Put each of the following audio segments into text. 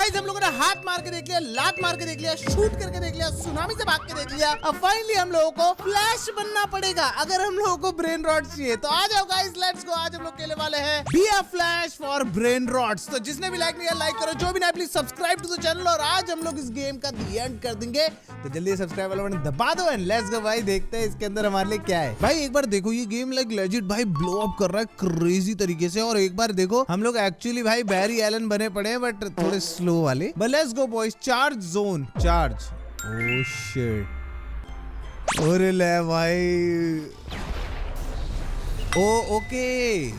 Guys हम लोगों ने हाथ मार के देख लिया, लात मार के देख लिया, शूट करके देख लिया, सुनामी से भाग के देख लिया। अब फाइनली हम लोगों को फ्लैश बनना पड़ेगा अगर हम लोगों को ब्रेन रॉड चाहिए। तो आ जाओ गाइस, लेट्स गो। आज हम लोग खेलने वाले हैं be a flash for brain rods. तो जिसने भी लाइक नहीं किया लाइक करो, जो भी नहीं please subscribe to the channel. और आज हम लोग इस गेम का दी एंड कर देंगे, तो जल्दी सब्सक्राइब वाला बटन दबा दो एंड लेट्स गो भाई। देखते हैं इसके अंदर हमारे लिए क्या है। भाई एक बार देखो, ये गेम लाइक लेजिट भाई ब्लो अप कर रहा है क्रेजी तरीके से। और एक बार देखो, हम लोग एक्चुअली भाई बैरी एलन बने पड़े हैं बट थोड़े स्लो वाले। But let's go boys, charge zone, charge. Oh shit, अरे ले भाई। ओ ओके,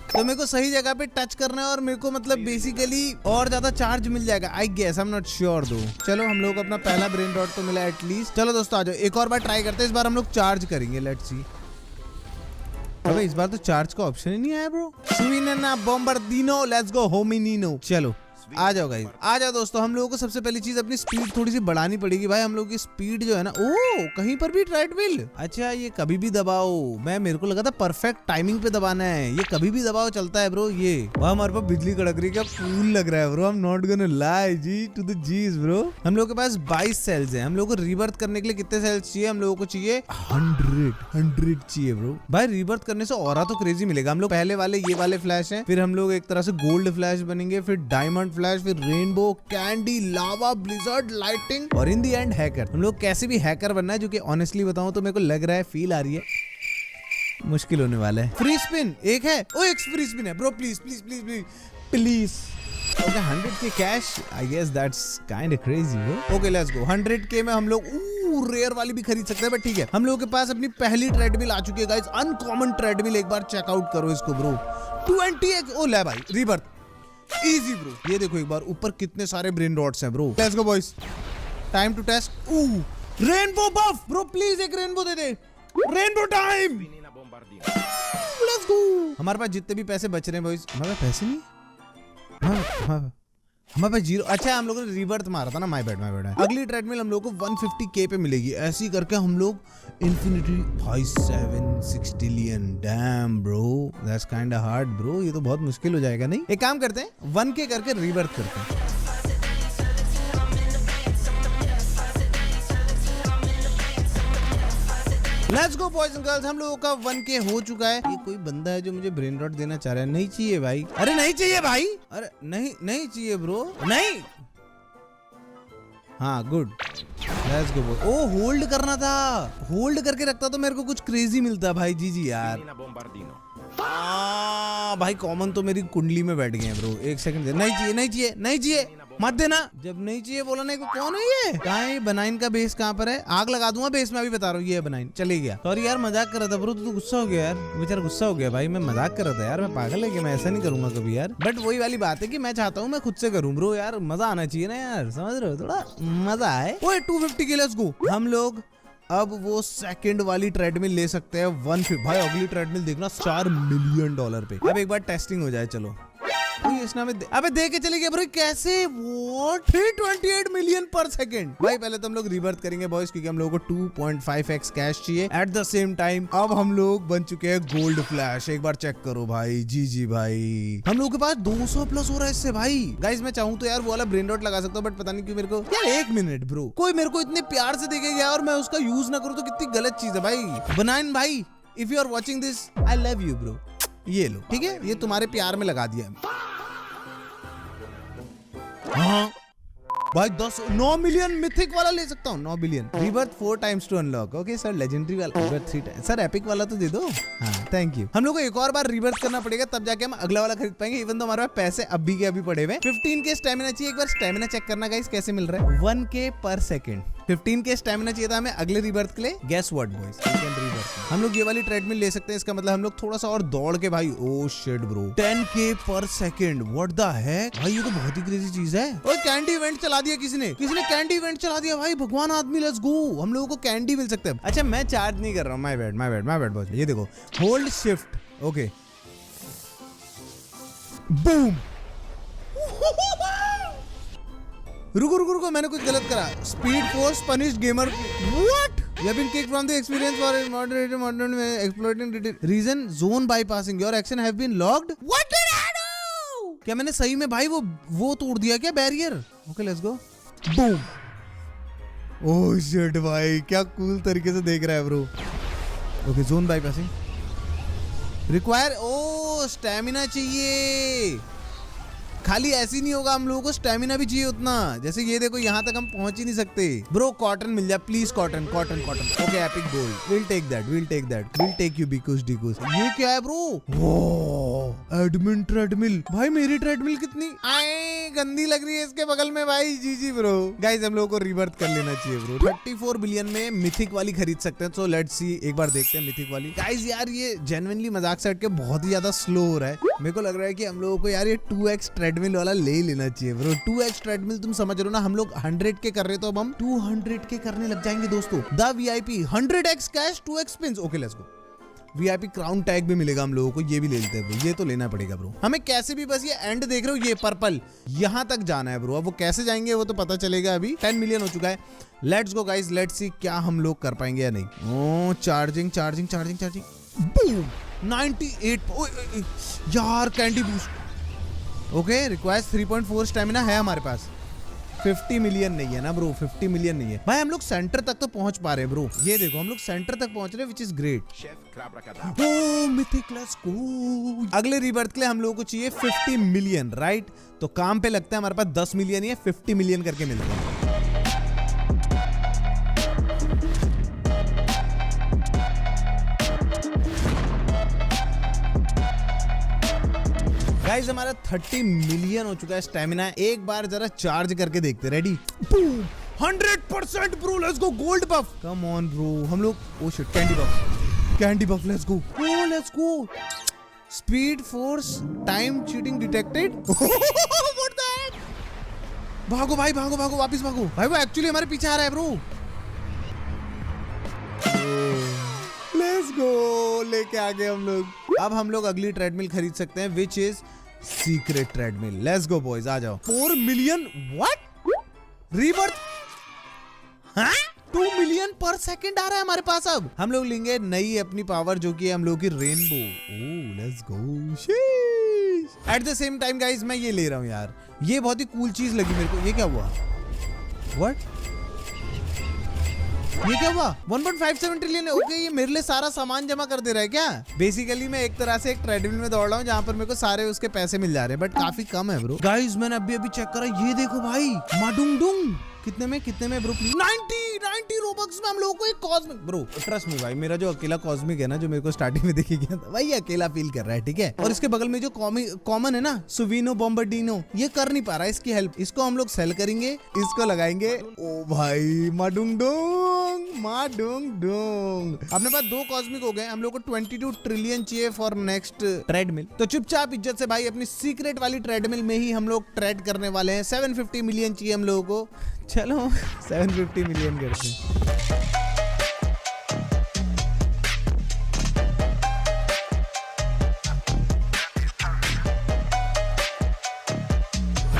तो मेरे को सही जगह पे टच करना है और मेरे को मतलब बेसिकली और ज्यादा चार्ज मिल जाएगा I guess, I am not sure दो। चलो हम लोग को अपना पहला ब्रेन रॉड तो मिला एटलीस्ट। चलो दोस्तों आ जाओ, एक और बार ट्राई करते हैं। इस बार हम लोग चार्ज करेंगे, लेट्स सी। अबे इस बार तो चार्ज का ऑप्शन ही नहीं आया ब्रो। स्विनना बॉम्बार्डिनो, let's go होमिनिनो। चलो आ जाओ गाइस, आ जाओ दोस्तों। हम लोगों को सबसे पहली चीज अपनी स्पीड थोड़ी सी बढ़ानी पड़ेगी भाई। हम लोग की स्पीड जो है ना, ओ कहीं पर भी ट्रेडमिल। अच्छा ये कभी भी दबाओ, मैं मेरे को लगा था परफेक्ट टाइमिंग पे दबाना है। ये कभी भी दबाओ चलता है ब्रो। ये वहाँ हमारे पास बिजली कड़क रही है, क्या फूल लग रहा है ब्रो। हम not gonna lie G to the Gs bro. हम लोग के पास 22 सेल्स है। हम लोग को रिबर्थ करने के लिए कितने सेल्स चाहिए? हम लोगों को चाहिए 100 चाहिए ब्रो। भाई रिबर्थ करने से और तो क्रेजी मिलेगा। हम लोग पहले वाले ये वाले फ्लैश हैं, फिर हम लोग एक तरह से गोल्ड फ्लैश बनेंगे, फिर डायमंड फ्लैश, फिर रेनबो, कैंडी, लावा, ब्लिजर्ड, लाइटिंग और इन द एंड हैकर। हम लोग कैसे भी हैकर बनना है, जो कि ऑनेस्टली बताऊं तो मेरे को लग रहा है, फील आ रही है मुश्किल होने वाला है। फ्री स्पिन एक है, ओ एक फ्री स्पिन है bro, please please please please please. Okay 100k cash, I guess that's kind of crazy bro. Okay let's go. 100k में हम लोग रेयर वाली भी खरीद सकते हैं, बट ठीक है। हम लोगों के पास अपनी पहली ट्रेडमिल आ चुकी है गाइस, अनकॉमन ट्रेडमिल। एक बार चेकआउट करो इसको ब्रो। 20x, ओ ले भाई रिबर्थ इजी ब्रो। ये देखो एक बार ऊपर कितने सारे ब्रेन रॉड्स हैं bro. Let's go boys, time to test. Rainbow buff bro, please एक रेनबो दे दे। Rainbow time, let's go. हमारे पास जितने भी पैसे बच रहे हैं बॉयज, हमारे पास पैसे नहीं, हमारे पास 0। अच्छा हम लोगों ने रिबर्थ मारा था ना, माय बैड माय बैड। अगली ट्रेडमिल हम लोग को 150k पे मिलेगी। ऐसी करके हम लोग इन्फिनिटी भाई 760 लियन। Damn bro, that's kind of hard bro. ये तो बहुत मुश्किल हो जाएगा। नहीं एक काम करते हैं, 1k करके रिबर्थ करते हैं। Let's go boys and girls, हम लोगों का 1k हो चुका है। ये कोई बंदा है जो मुझे ब्रेन रॉट देना चाह रहा है। नहीं चाहिए भाई, अरे नहीं चाहिए भाई, अरे नहीं नहीं चाहिए ब्रो, नहीं। हाँ good, let's go. Oh hold करना था, होल्ड करके रखता तो मेरे को कुछ क्रेजी मिलता भाई। जी यार भाई कॉमन तो मेरी कुंडली में बैठ गए हैं ब्रो। एक सेकंड दे, नहीं चाहिए नहीं चाहिए नहीं चाहिए, मत देना। जब नहीं चाहिए बोला नहीं को, कौन है ये? कहाँ है बनाइन का बेस? कहाँ पर है? आग लगा दूंगा बेस में, अभी बता रहा हूँ। ये बनाइन चले गया। सॉरी यार मजाक कर रहा था ब्रो, तू गुस्सा हो गया यार। बेचारा गुस्सा हो गया भाई, मैं मजाक कर रहा था यार। मैं पागल है कि मैं ऐसा नहीं करूंगा कभी यार। बट वही वाली बात है कि मैं चाहता हूँ मैं खुद से करूँ ब्रो। यार मजा आना चाहिए ना यार, समझ रहे हो? थोड़ा मजा आए। ओए 250 के, लेट्स गो। हम लोग अब वो सेकंड वाली ट्रेडमिल ले सकते हैं 150। भाई अगली ट्रेडमिल देखना $4 मिलियन पे। अब एक बार टेस्टिंग हो जाए। चलो अबे दे के चले गए ब्रो, कैसे? व्हाट 328 मिलियन पर सेकंड। भाई पहले तो हम लोग रिबर्थ करेंगे बॉयज, क्योंकि हम लोगों को 2.5x कैश चाहिए। एट द सेम टाइम अब हम लोग बन चुके हैं गोल्ड फ्लैश। एक बार चेक करो भाई। जी भाई हम लोग के पास 200 प्लस हो रहा है इससे भाई। गाइज मैं चाहूँ तो यार वो वाला ब्रेन रॉट लगा सकता हूँ, बट पता नहीं क्यों मेरे को यार। एक मिनट ब्रो, कोई मेरे को इतने प्यार से देके गया और मैं उसका यूज ना करूँ तो कितनी गलत चीज है भाई। बनाइन भाई, if you are watching this, I love you bro. ये लो ठीक है, ये तुम्हारे प्यार में लगा दिया है। हाँ भाई 9 मिलियन मिथिक वाला ले सकता हूँ। 9 billion rebirth 4 times to unlock. Okay sir legendary वाला रिबर्थ 3 टाइम्स। सर एपिक वाला तो दे दो। हाँ थैंक यू। हम लोग को एक और बार रिबर्थ करना पड़ेगा, तब जाके हम अगला वाला खरीद पाएंगे। इवन तो हमारे पास पैसे अभी के अभी पड़े हुए। 15k स्टेमिना चाहिए। एक बार स्टेमिना चेक करना गाइस कैसे मिल रहा है। 1k पर सेकंड। 15k स्टेमिना चाहिए था हमें अगले रिबर्थ के लिए। गेस व्हाट बॉयज, हम लोग ये वाली ट्रेडमिल ले सकते हैं। इसका मतलब हम लोग थोड़ा सा और दौड़ के भाई। ओ शिट ब्रो, 10k पर सेकंड। व्हाट द हेक भाई, ये तो बहुत ही क्रेजी चीज है। ओए कैंडी इवेंट चला दिया किसी ने कैंडी इवेंट चला दिया भाई। भगवान आदमी, लेट्स गो। हम लोगों को कैंडी मिल सकता है। अच्छा मैं चार्ज नहीं कर रहा हूँ, माय बैड बॉस। ये देखो होल्ड शिफ्ट, ओके बूम। रुको मैंने कुछ गलत करा। Speed force punish gamer. What? You have been kicked from the experience for exploiting reason zone bypassing. Your action have been logged. What did I do? क्या मैंने सही में भाई वो तोड़ दिया क्या barrier? Okay let's go. Boom. Oh shit भाई, क्या कूल तरीके से देख रहा है ब्रो। Okay zone bypassing require. ओ स्टैमिना चाहिए, खाली ऐसी नहीं होगा, हम लोगों को स्टैमिना भी चाहिए उतना। जैसे ये देखो यहाँ तक हम पहुंच ही नहीं सकते। ब्रो कॉटन मिल जाए please, cotton cotton cotton. Okay epic gold, will take that, will take that, will take you बिकुस डिकुस। ये क्या है ब्रो? वाह एडमिन ट्रेडमिल। भाई मेरी ट्रेडमिल कितनी आए गंदी लग रही है इसके बगल में भाई। जी ब्रो। गाइस हम लोगों को रिबर्थ कर लेना चाहिए ब्रो। 34 बिलियन में मिथिक वाली खरीद सकते हैं। सो लेट्स सी, एक बार देखते हैं मिथिक वाली। गाइस यार ये जेन्युइनली मजाक से हट के बहुत ही ज्यादा स्लो हो रहा है। मेरे को लग रहा है कि हम लोगों को यार ये 2x ट्रेडमिल वाला ले लेना चाहिए ब्रो। 2x ट्रेडमिल तुम समझ रहे हो ना, हम लोग 100 के कर रहे तो अब हम 200 के करने लग जाएंगे दोस्तों। The VIP 100x cash 2x spins. Okay let's go. VIP crown tag भी मिलेगा हम लोगों को, ये भी ले लेते हैं ब्रो। ये तो लेना पड़ेगा ब्रो हमें कैसे भी। बस ये एंड देख रहे हो, ये पर्पल यहाँ तक जाना है ब्रो। अब वो कैसे जाएंगे वो तो पता चलेगा। अभी 10 मिलियन हो चुका है। Let's go guys, let's see क्या हम लोग कर पाएंगे या नहीं। ओ charging charging charging charging. Boom 98 यार candy boost. Okay requires 3.4 stamina है हमारे पास। 50 मिलियन नहीं है ना ब्रो, 50 मिलियन नहीं है भाई। हम लोग सेंटर तक तो पहुंच पा रहे हैं ब्रो। ये देखो हम लोग सेंटर तक पहुंच रहे हैं, which is great. Oh mythic let's go. अगले रीबर्थ के लिए हम लोगों को चाहिए 50 मिलियन राइट। तो काम पे लगता है हमारे पास 10 मिलियन ही है, 50 मिलियन करके मिलता है। गाइस हमारा 30 मिलियन हो चुका है स्टैमिना। एक बार जरा चार्ज करके देखते। Ready 100% bro. Let's go gold buff. Come on bro. हम लोग oh shit candy buff, candy buff. Let's go oh let's go. Speed force time cheating detected. What that? भागो भाई भागो भागो, वापस भागो भाई। वो एक्चुअली हमारे पीछे आ रहा है ब्रो। लेट्स गो, लेके आ गए हम लोग। अब हम लोग अगली ट्रेडमिल खरीद सकते हैं which is secret treadmill. Let's go boys, आ जाओ। 4 मिलियन व्हाट रीबर्थ? हाँ 2 मिलियन पर सेकंड आ रहा है हमारे पास। अब हम लोग लेंगे नई अपनी पावर जो कि हम लोग की rainbow. Oh let's go. At the same time guys मैं ये ले रहा हूँ यार, ये बहुत ही कूल चीज लगी मेरे को। ये क्या हुआ? व्हाट? ये क्या हुआ? 1.57 ट्रिलियन है। ओके ये मेरे लिए सारा सामान जमा कर दे रहा है क्या? बेसिकली मैं एक तरह से एक ट्रेडमिल में दौड़ रहा हूँ जहाँ पर मेरे को सारे उसके पैसे मिल जा रहे हैं, बट काफी कम है ब्रो। गाइस मैंने अभी चेक करा, ये देखो भाई माडुंग डुंग। कितने में ब्रो प्लीज? 90 रोबक्स में हम लोगों को एक कॉस्मिक। ब्रो ट्रस्ट मी भाई, मेरा जो अकेला कॉस्मिक है ना, जो मेरे को स्टार्टिंग में देखी गया था, भाई अकेला फील कर रहा है ठीक है। और इसके बगल में जो कॉमन है ना सुविनो बॉम्बर्डिनो, ये कर नहीं पा रहा है इसकी हेल्प। इसको हम लोग सेल करेंगे, इसको लगाएंगे। ओ भाई माडुंग डोंग माडुंग डोंग। अपने पास 2 कॉस्मिक हो गए। हम लोग को 22 ट्रिलियन चाहिए फॉर नेक्स्ट ट्रेडमिल। तो चुपचाप इज्जत से भाई अपनी सीक्रेट वाली ट्रेडमिल में ही हम लोग ट्रेड करने वाले हैं। 750 मिलियन चाहिए हम लोगों को। चलो 750 मिलियन करते हैं।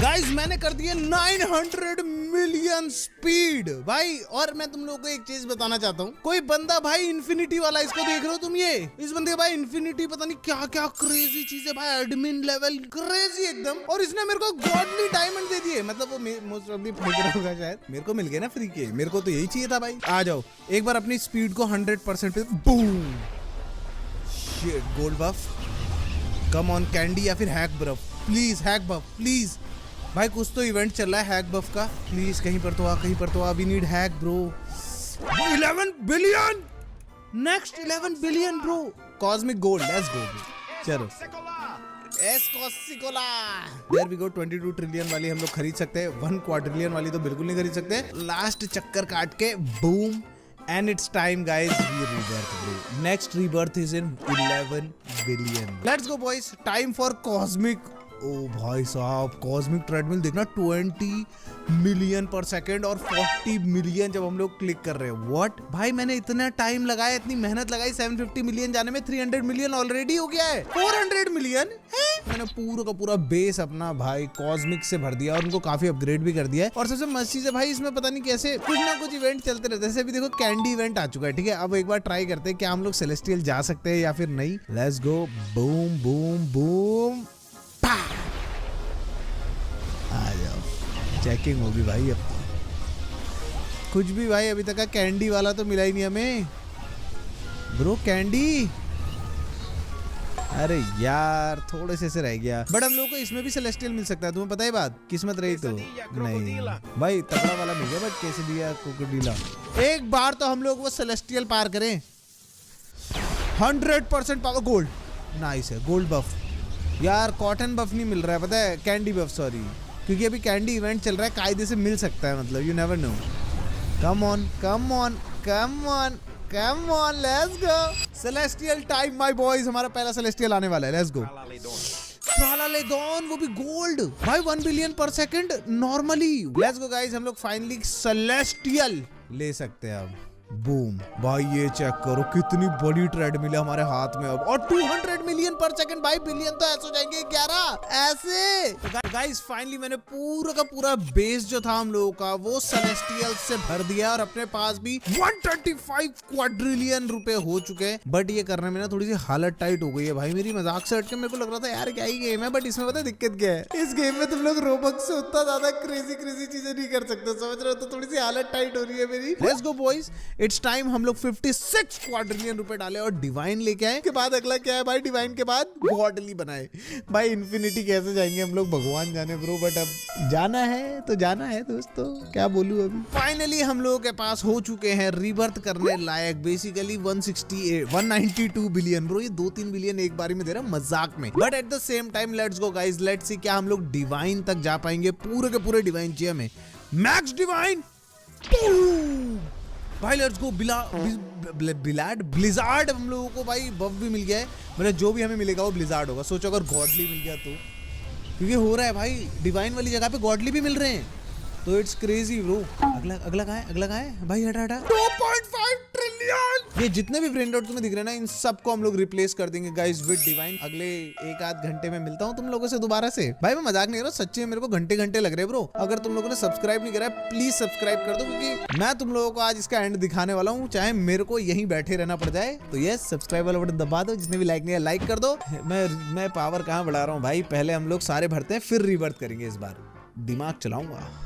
गाइस मैंने कर दिया 900 मिलियन स्पीड भाई। और मैं तुम लोगों को एक चीज बताना चाहता हूँ, कोई बंदा भाई इन्फिनिटी वाला, इसको देख रहे हो तुम? ये इस बंदे का भाई इन्फिनिटी पता नहीं क्या क्या क्रेजी चीज है भाई, एडमिन लेवल क्रेजी एकदम। और इसने मेरे को गॉडली डायमंड दे दिए। मतलब वो मोस्ट ऑफ दी फेक रहा होगा शायद, मेरे को मिल गए ना फ्री के। मेरे को तो यही चाहिए था भाई। आ जाओ एक बार अपनी स्पीड को 100% पे boom. Shit gold buff. Come on candy या फिर hack buff please, hack buff please भाई। कुछ तो इवेंट चल रहा है हैक बफ का, प्लीज कहीं पर तो आ, कहीं पर तो आ। We need hack bro. 11 billion next 11 billion bro. Cosmic gold let's go. चलो एस्कोसिकोला देयर वी गो। 22 ट्रिलियन वाली हम लोग खरीद सकते हैं, 1 क्वाड्रिलियन वाली तो बिल्कुल नहीं खरीद सकते। लास्ट चक्कर काट के boom and it's time guys, we rebirth bro. Next rebirth is in 11 billion. Let's go boys, time for cosmic। ओ भाई साहब कॉस्मिक ट्रेडमिल देखना, 20 मिलियन पर सेकंड और 40 मिलियन जब हम लोग क्लिक कर रहे हैं। व्हाट भाई मैंने इतना टाइम लगाया, इतनी मेहनत लगाई 750 मिलियन जाने में, 300 मिलियन ऑलरेडी हो गया है। 400 मिलियन है। मैंने पूरा का पूरा बेस अपना भाई कॉस्मिक से भर दिया और उनको काफी अपग्रेड भी कर दिया है। और सबसे मस्त चीज है भाई इसमें पता नहीं कैसे कुछ ना कुछ इवेंट चलते रहते हैं। जैसे अभी देखो कैंडी इवेंट आ चुका है ठीक है। अब एक बार ट्राई करते हैं क्या हम लोग सेलेस्टियल जा सकते हैं या फिर नहीं। Let's go boom boom boom. Checking होगी भाई अब तो। कुछ भी भाई, अभी तक का कैंडी वाला तो मिला ही नहीं हमें ब्रो, कैंडी। अरे यार थोड़े से रह गया, बट हम लोग को इसमें भी सेलेस्टियल मिल सकता है, तुम्हें पता है बात, किस्मत रही तो। नहीं भाई तगड़ा वाला मिल गया, बट कैसे दिया क्रोकोडीला। एक बार तो हम लोग वो सेलेस्टियल पार करें। 100% पावर गोल्ड, नाइस है गोल्ड बफ। यार कॉटन बफ नहीं मिल रहा है, पता है, कैंडी बफ, सॉरी, क्योंकि अभी कैंडी इवेंट चल रहा है, कायदे से मिल सकता है, मतलब you never know. Come on come on come on come on, let's go. Celestial time my boys, हमारा पहला सेलेस्टियल आने वाला है, लेट्स गो। ट्रालालेडोन, वो भी गोल्ड भाई, 1 बिलियन पर second normally. Let's go guys, हम लोग फाइनली सेलेस्टियल ले सकते हैं अब। बूम भाई, ये चेक करो कितनी बड़ी ट्रेडमिल है हमारे हाथ में अब, और 200 मिलियन पर सेकंड भाई, बिलियन तो ऐसे हो जाएंगे 11 ऐसे। तो गाइस फाइनली मैंने पूरा का पूरा बेस जो था हम लोगों का वो सेलेस्टियल से भर दिया, और अपने पास भी 125 क्वाड्रिलियन रुपए हो चुके हैं। बट ये करने में ना थोड़ी सी हालत टाइट हो गई है भाई मेरी, मजाक से हट के मेरे को लग रहा था यार क्या ही गेम है, बट इसमें पता है दिक्कत क्या है, इस गेम में तुम लोग रोबक्स से उतना ज्यादा क्रेजी चीजें नहीं कर सकते, समझ रहे हो, तो थोड़ी सी हालत टाइट हो रही है मेरी। Let's go boys, it's time हम लोग 56 क्वाड्रिलियन रुपए डाले और डिवाइन लेके आए। के बाद अगला क्या है भाई, डिवाइन के बाद गॉडली बनाए। भाई इन्फिनिटी कैसे जाएंगे हम लोग, भगवान जाने ब्रो, बट अब जाना है तो जाना है दोस्तों, क्या बोलूं अभी। फाइनली हम लोगों के पास हो चुके हैं रिबर्थ करने लायक बेसिकली 192 बिलियन ब्रो, ये 2-3 बिलियन एक बारी में दे रहा मजाक में, but at the same time let's go guys, let's see क्या हम लोग डिवाइन तक जा पाएंगे। पूरे के पूरे डिवाइन चाहिए हमें, मैक्स डिवाइन भाई, लेट्स गो। ब्लिजार्ड हम लोगों को भाई बफ भी मिल गया है, मतलब जो भी हमें मिलेगा वो ब्लिजार्ड होगा। सोचो अगर गॉडली मिल गया तो, क्योंकि हो रहा है भाई डिवाइन वाली जगह पे गॉडली भी मिल रहे हैं, तो इट्स क्रेजी ब्रो। अगला कहाँ है, अगला कहाँ है भाई, हटा 2.5 ट्रिलियन। ये जितने भी ब्रेन डॉट तुम्हें दिख रहे हैं ना, इन सबको हम लोग रिप्लेस कर देंगे गाइस विद डिवाइन। अगले 1-8 घंटे में मिलता हूँ तुम लोगों से दोबारा से। भाई मैं मजाक नहीं कर रहा, सच्ची में मेरे को घंटे लग रहे हैं ब्रो। अगर तुम लोगों ने सब्सक्राइब नहीं करा है प्लीज सब्सक्राइब कर दो, क्योंकि मैं तुम लोगों को आज इसका एंड दिखाने वाला हूँ, चाहे मेरे को यहीं बैठे रहना पड़ जाए। तो यस, सब्सक्राइब वाला बटन दबा दो, जिसने भी लाइक नहीं है लाइक कर दो। मैं पावर कहाँ बढ़ा रहा हूँ भाई, पहले हम लोग सारे भरते हैं फिर रिबर्थ करेंगे, इस बार दिमाग चलाऊंगा।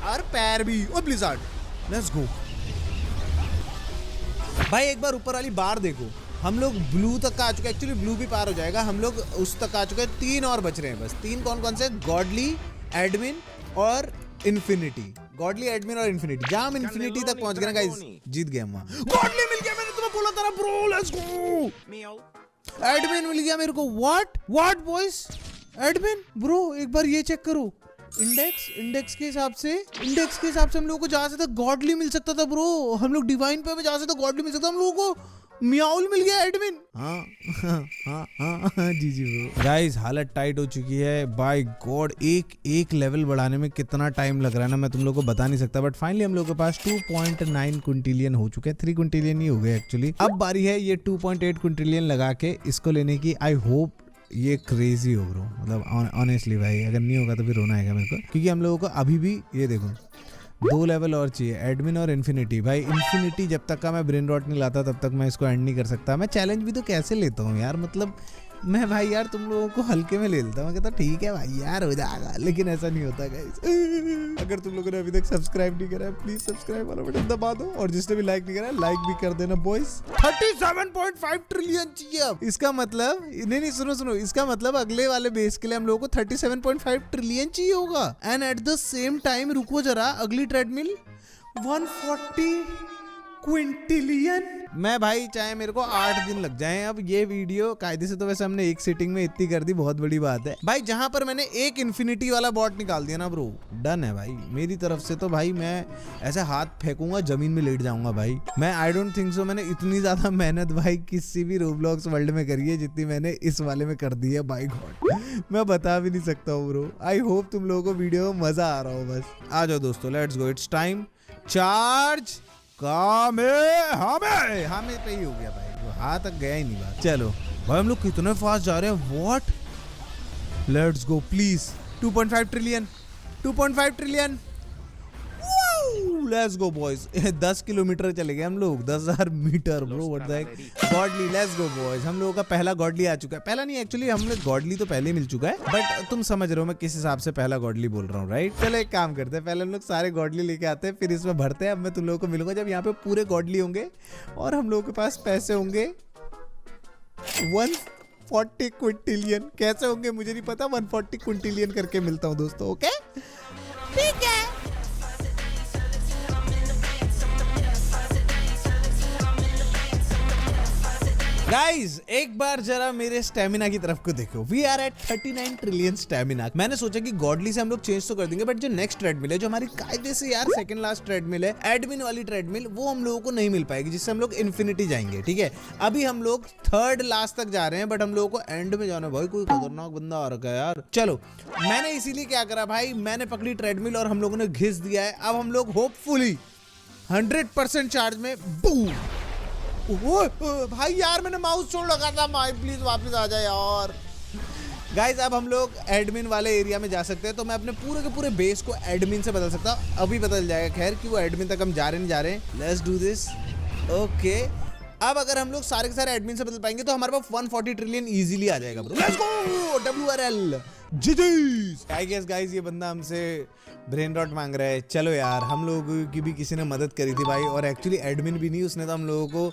और पैर भी, और ब्लिज़ार्ड, लेट्स गो भाई। एक बार ऊपर वाली बार देखो, हम लोग ब्लू तक का आ चुके हैं, एक्चुअली ब्लू भी पार हो जाएगा, हम लोग उस तक आ चुके हैं। 3 और बच रहे हैं बस। 3 कौन से, गॉडली, एडमिन और इन्फिनिटी। गॉडली, एडमिन और इन्फिनिटी। जहां हम इन्फिनिटी तक पहुंच गए ना गाइस, जीत गए हम। गॉडली मिल गया, मैंने तुम्हें बोला था ना ब्रो, लेट्स गो। एडमिन मिल गया मेरे को। व्हाट बॉयज, एडमिन ब्रो, एक बार ये चेक करो, इंडेक्स के हिसाब से हम लोगों को जहां से तक गॉडली मिल सकता था ब्रो, हम लोग डिवाइन पे जहां से तक गॉडली मिल सकता, हम लोगों को मियाउल मिल गया एडमिन। हाँ जी ब्रो। गाइस हालत टाइट हो चुकी है बाय गॉड। एक लेवल बढ़ाने में कितना टाइम लग रहा है ना, मैं तुम लोगों को बता नहीं सकता, बट फाइनली हम लोगों के पास 2.9 क्विंटिलियन हो चुके हैं। 3 क्विंटिलियन ही हो गए एक्चुअली। अब बारी है ये 2.8 क्विंटिलियन लगा के इसको लेने की। आई होप ये क्रेजी हो ब्रो, मतलब ऑनेस्टली भाई, अगर नहीं होगा तो फिर रोना आएगा मेरे को, क्योंकि हम लोगों को अभी भी ये देखो 2 लेवल और चाहिए, एडमिन और इन्फिनिटी। भाई इन्फिनिटी जब तक का मैं ब्रेन रॉट नहीं लाता तब तक मैं इसको एंड नहीं कर सकता। मैं चैलेंज भी तो कैसे लेता हूँ यार, मतलब मैं भाई यार तुम लोगों को हल्के में ले लेता हूँ, मैं कहता ठीक है भाई यार हो जाएगा, लेकिन ऐसा नहीं होता गाइस। अगर तुम लोगों ने अभी तक सब्सक्राइब नहीं करा है प्लीज सब्सक्राइब वाला बटन दबा दो, और जिसने भी लाइक नहीं करा है लाइक भी कर देना बॉयज। 37.5 ट्रिलियन चाहिए अब। इसका मतलब नहीं सुनो, इसका मतलब अगले वाले बेस के लिए हम लोगों को 37.5 ट्रिलियन चाहिए होगा। And at the same time रुको जरा, अगली ट्रेडमिल 140 क्विंटिलियन। मैं भाई चाहे मेरे को 8 दिन लग जाएं, अब ये वीडियो कायदे से तो वैसे हमने एक सीटिंग में इतनी कर दी, बहुत बड़ी बात है भाई। जहां पर मैंने एक इन्फिनिटी वाला बॉट निकाल दिया ना ब्रो, डन है भाई मेरी तरफ से। तो भाई मैं ऐसे हाथ फेंकूंगा जमीन में लेट जाऊंगा भाई। मैं आई डोंट थिंक सो मैंने इतनी ज्यादा मेहनत भाई किसी भी रोब्लॉक्स वर्ल्ड में करी है जितनी मैंने इस वाले में कर दी है बाय गॉड। मैं बता भी नहीं सकता हूँ ब्रो। आई होप तुम लोगों को वीडियो में मजा आ रहा हो। बस आ जाओ दोस्तों, let's go, it's time charge. हमें पे ही हो गया भाई, हाथ तक गया ही नहीं बात। चलो भाई हम लोग कितने फास्ट जा रहे हैं, what, let's go please. 2.5 trillion let's go boys 10 kilometre चले गए हम लोग, 10,000 metre bro, what the heck. Godly, let's go boys. हम लोगों का पहला गॉडली आ चुका है। पहला नहीं, एक्चुअली हमने गॉडली तो पहले मिल चुका है, बट तुम समझ रहे हो मैं किस हिसाब से पहला गॉडली बोल रहा हूँ, राइट। चलो एक काम करते हैं, पहले हम लोग सारे गॉडली लेके आते हैं, फिर इसमें भरते हैं। अब मैं तुम लोगों को मिलूंगा जब यहाँ पे पूरे गॉडली होंगे और हम लोगों के पास पैसे होंगे 140 क्विंटिलियन। कैसे होंगे मुझे नहीं पता, 140 क्विंटिलियन करके मिलता हूँ दोस्तों, ओके ठीक है। गाइज एक बार जरा मेरे स्टेमिना की तरफ को देखो। We are at 39 trillion stamina. मैंने सोचा कि गॉडली से हम लोग चेंज तो कर देंगे, बट जो नेक्स्ट ट्रेडमिल है, जो हमारी कायदे से यार सेकंड लास्ट ट्रेडमिल है, एडमिन वाली ट्रेडमिल, वो हम लोगों को नहीं मिल पाएगी, जिससे हम लोग इन्फिनिटी जाएंगे, ठीक है। अभी हम लोग थर्ड लास्ट तक जा रहे हैं, बट हम लोगों को एंड में जाना है। भाई कोई खतरनाक बंदा आ रखा है यार। चलो मैंने इसीलिए क्या करा भाई, मैंने पकड़ी ट्रेडमिल और हम लोगों ने घिस दिया है। अब हम लोग होपफुली 100% चार्ज में बूम। भाई यार मैंने माउस छोड़ रखा था, भाई प्लीज वापस आ जाए यार। गाइज अब हम लोग एडमिन वाले एरिया में जा सकते हैं, तो मैं अपने पूरे के पूरे बेस को एडमिन से बदल सकता हूँ। अभी बदल जाएगा खैर कि वो एडमिन तक हम जा रहे हैं। Let's do this, okay. अब अगर हम लोग सारे के सारे एडमिन से बदल पाएंगे तो हमारे पास 140 ट्रिलियन इजीली आ जाएगा bro. Let's go WRL GGs. I guess guys ये बंदा हमसे ब्रेन रॉट मांग रहा है। चलो यार, हम लोगों की भी किसी ने मदद करी थी भाई, और एक्चुअली एडमिन भी नहीं, उसने तो हम लोगों को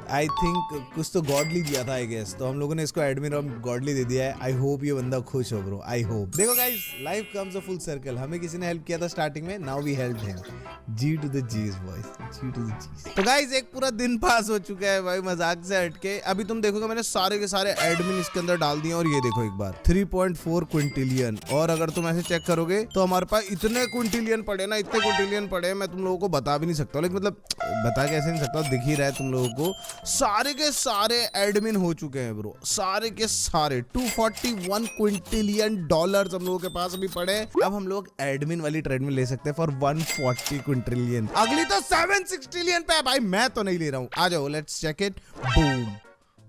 आई थिंक कुछ तो गॉडली दिया था आई गेस, तो हम लोगों ने इसको एडमिन और गॉडली दे दिया है। आई होप ये बंदा खुश हो ब्रो, आई होप। देखो guys, life comes a full circle. हमें किसी ने हेल्प किया था स्टार्टिंग में, now we help him. G to the Gs boys, G to the Gs. तो गाइस एक पूरा दिन पास हो चुका है भाई, मजाक से हटके। अभी तुम देखोगे मैंने सारे के सारे एडमिन इसके अंदर डाल दिए, और ये देखो एक बार 3.4 क्विंटिलियन। और अगर तुम ऐसे चेक करोगे तो हमारे पास इतने क्विंटिलियन पड़े ना, इतने क्विंटिलियन पड़े, मैं तुम लोगों को बता भी नहीं सकता, लेकिन मतलब बता कैसे नहीं सकता, दिख ही रहा है तुम लोगों को। सारे के सारे एडमिन हो चुके हैं ब्रो, सारे के सारे। 241 क्विंटिलियन डॉलर्स हम लोगों के पास अभी पड़े। अब हम लोग एडमिन वाली ट्रेडमिल ले सकते हैं फॉर 140 क्विंटिलियन। अगली तो 7 ट्रिलियन पे है भाई, मैं तो नहीं ले रहा हूँ। आ जाओ, लेट्स चेक इट। बूम।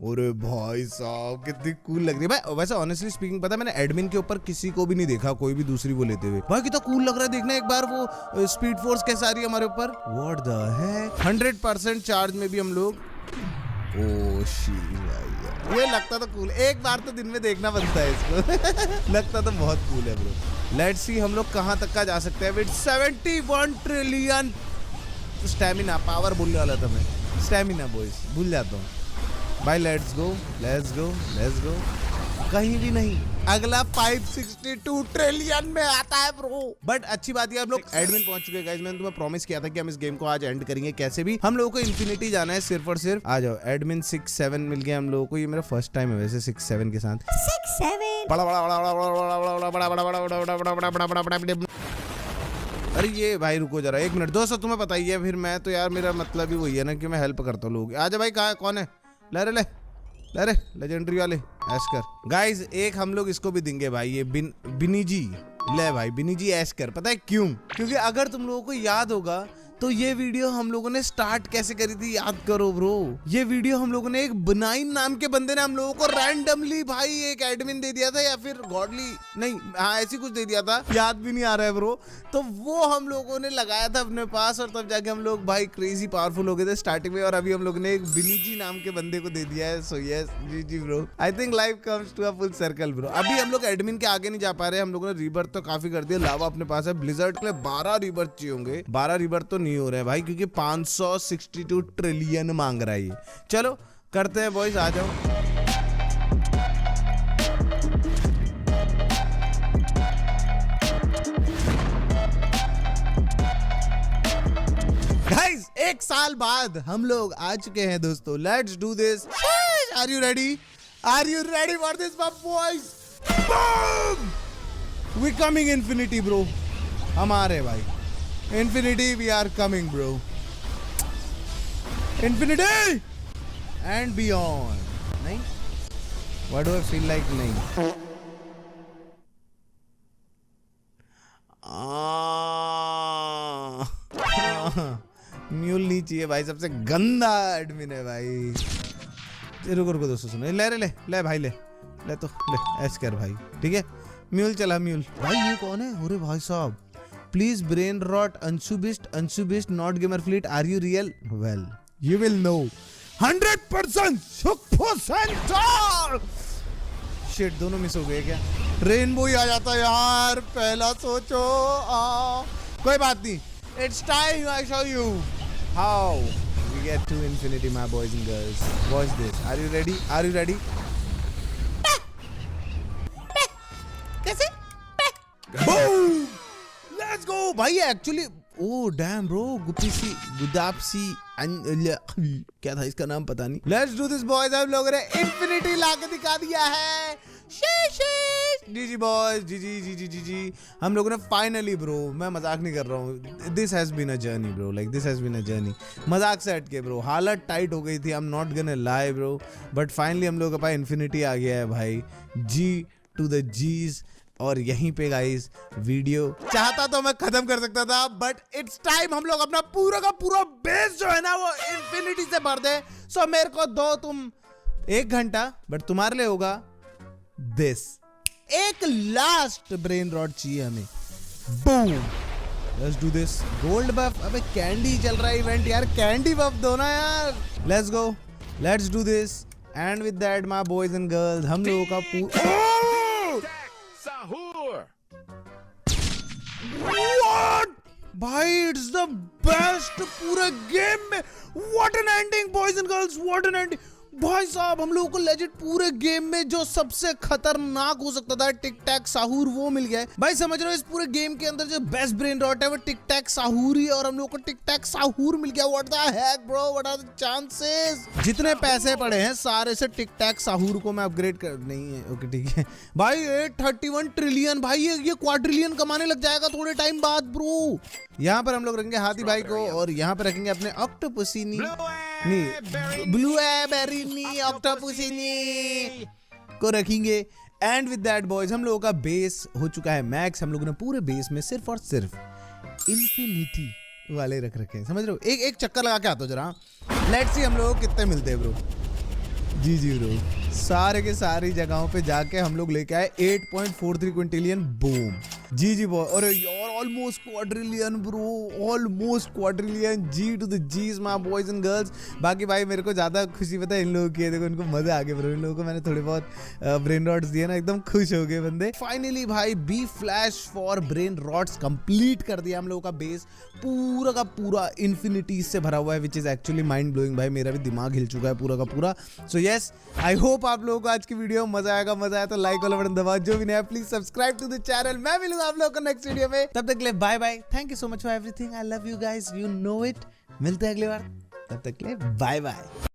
अरे भाई साहब कितनी कूल लग रही है भाई। वैसे ऑनेस्टली स्पीकिंग पता है, मैंने एडमिन के ऊपर किसी को भी नहीं देखा, कोई भी दूसरी वो लेते हुए। भाई कितना कूल लग रहा है, देखना एक बार वो स्पीड फोर्स कैसा आ रही है हमारे ऊपर। What the Keck. 100% चार्ज में भी हम लोग। ओ शी भाई, ये लगता तो कूल, एक बार तो दिन में देखना बनता है इसको। लगता तो बहुत कूल है ब्रो। लेट्स सी हम लोग कहां तक का जा सकते हैं विद 71 ट्रिलियन स्टैमिना। पावर भूलने वाला था मैं, स्टैमिना बॉयज भूल जाता हूँ भाई। Let's go, let's go, let's go. कहीं भी नहीं, अगला 562 ट्रिलियन में आता है ब्रो। बट अच्छी बात है हम लोग एडमिन पहुंच चुके हैं गाइस। मैंने तुम्हें प्रॉमिस किया था कि हम इस गेम को आज एंड करेंगे कैसे भी। हम लोगों को इन्फिनिटी जाना है सिर्फ और सिर्फ। आ जाओ, एडमिन 6-7 मिल गया हम लोगों को। ये मेरा फर्स्ट टाइम है वैसे 6-7 के साथ। 6-7 बड़ा बड़ा बड़ा बड़ा बड़ा बड़ा बड़ा बड़ा बड़ा बड़ा बड़ा बड़ा बड़ा। अरे ये भाई रुको जरा, 1 मिनट दोस्तों, तुम्हें पता ही है फिर मैं तो यार, मेरा मतलब ही वही है ना कि मैं हेल्प करता हूँ लोग। आजा भाई, कहाँ कौन है? ले रे लेजेंडरी वाले एस्कर। गाइस एक हम लोग इसको भी देंगे भाई, ये बिनीजी। ले भाई बिनीजी एस्कर। पता है क्यों? क्योंकि अगर तुम लोगों को याद होगा तो ये वीडियो हम लोगों ने स्टार्ट कैसे करी थी, याद करो ब्रो। ये वीडियो हम लोगों ने एक बनाइन नाम के बंदे ने हम लोगों को रैंडमली भाई एक एडमिन दे दिया था, या फिर गॉडली नहीं, हाँ ऐसी कुछ दे दिया था, याद भी नहीं आ रहा है ब्रो। तो वो हम लोगों ने लगाया था अपने पास, और तब जाके हम लोग भाई क्रेजी पावरफुल हो गए थे स्टार्टिंग में। और अभी हम लोग ने एक बिनीजी नाम के बंदे को दे दिया है। सो यस जी bro, I think life comes to a full circle bro. अभी हम लोग एडमिन के आगे नहीं जा पा रहे, हम लोगों ने रिबर्थ तो काफी कर दिया। लावा अपने पास है, ब्लिजर्ड के लिए 12 रिबर्थ चाहिए होंगे। 12 रिबर्थ तो नहीं हो रहे हैं भाई, क्योंकि 562 ट्रिलियन मांग रहा है ये। चलो करते हैं बॉयज, आ जाओ। गाइस 1 साल बाद हम लोग आ चुके हैं दोस्तों। Let's do this. Are you ready? Are you ready for this boys? Boom! We coming infinity bro. हम आ रहे हैं भाई, Infinity, we are coming, bro. Infinity and beyond. नहीं? What do I feel like? नहीं. म्यूल नहीं चाहिए भाई, सबसे गंदा एडमिन है भाई। रुको दोस्तों सुनो, ले भाई ले तो ले ऐश कर भाई, ठीक है? म्यूल चला म्यूल। भाई ये कौन है? अरे भाई साहब please brain rot Anshu Bisht not gamer fleet, are you real? Well you will know 100%। Shit, दोनों मिस हो गए क्या? रेनबो ही आ जाता यार, पहला सोचो। कोई बात नहीं, it's time I show you how we get to infinity my boys and girls. Watch this, are you ready? Are you ready? कैसे? बूम, लेट्स गो भाई। एक्चुअली ओ डैम ब्रो, गुदापसी क्या था इसका नाम, पता नहीं। Let's do this boys. हम लोगों ने इंफिनिटी लाके दिखा दिया है। जी बॉयज, जी हम लोगों ने फाइनली ब्रो, मैं मजाक नहीं कर रहा हूँ, this has been a journey bro, like this has been a journey. मजाक से हट के ब्रो, हालत टाइट हो गई थी, आई am not gonna lie bro, but finally हम लोगों के पास इंफिनिटी आ गया है भाई। जी टू द जीज। और यहीं पे गाइस वीडियो चाहता तो मैं खत्म कर सकता था, बट इट्स टाइम हम लोग अपना पूरा का पूरा बेस जो है ना वो इंफिनिटी से भर दे। सो मेरे को दो तुम 1 घंटा, बट तुम्हारे लिए होगा दिस। एक लास्ट ब्रेन रॉड चाहिए हमें। Boom, let's do this. Gold buff, अबे कैंडी चल रहा है इवेंट यार, कैंडी बफ दो ना यार। Let's go, let's do this. And with that my boys and girls, हम लोगों का पूरा What? भाई इट्स द बेस्ट पूरे गेम में। What an ending boys and girls, what an ending। भाई साहब हम लोगों को लेजिट पूरे गेम में जो सबसे खतरनाक हो सकता था टिक टैक साहूर, वो मिल गया है भाई। समझ रहे हो, इस पूरे गेम के अंदर जो बेस्ट ब्रेन रॉट है वो टिक टैक साहूर ही है, और हम लोगों को टिक टैक साहूर मिल गया। What the heck bro, what are the chances. जितने पैसे पड़े हैं सारे से टिक टैक साहूर को मैं अपग्रेड कर, नहीं है ओके ठीक है भाई। 831 ट्रिलियन भाई, ये क्वाड्रिलियन कमाने लग जाएगा थोड़े टाइम बाद ब्रो। यहाँ पर हम लोग रखेंगे हाथी भाई को, और यहाँ पर रखेंगे अपने ऑक्टोपसीनी, ब्लू बेरीनी ऑक्टोपसीनी को रखेंगे। एंड विद दैट बॉयज हम लोगों का बेस हो चुका है मैक्स। हम लोगों ने पूरे बेस में सिर्फ और सिर्फ इंफिनिटी वाले रख रखे हैं, समझ रहे हो। एक चक्कर लगा के आता जरा, लेट्स सी हम लोगों को कितने मिलते हैं ब्रो। जी ब्रो, सारे के सारी जगहों पे जाके हम लोग लेके आए 8.43 क्विंटिलियन। Boom, G boy. और almost quadrillion bro, almost quadrillion. G to the Gs my boys and girls. बाकी भाई मेरे को ज्यादा खुशी पता है इन लोगों की, देखो इनको मजा आ गया ब्रो। इन लोगों को मैंने थोड़े बहुत ब्रेन रॉट्स दिए ना, एकदम खुश हो गए बंदे। फाइनली भाई B flash for brain rots complete कर दिया हम लोगों का बेस पूरा का पूरा इंफिनिटी से भरा हुआ है, which is actually mind blowing भाई। मेरा भी दिमाग हिल चुका है पूरा का पूरा। सो यस, आई होप आप लोगों को आज की वीडियो मजा आएगा। मजा आया तो लाइक वाला बटन दबाओ, जो भी नहीं है please subscribe to the channel. मैं मिलूंगा आप लोगों को नेक्स्ट वीडियो में, तब तक के लिए bye bye. Thank you so much for everything, I love you guys, you know it. मिलते हैं अगली बार, तब तक के लिए बाय बाय।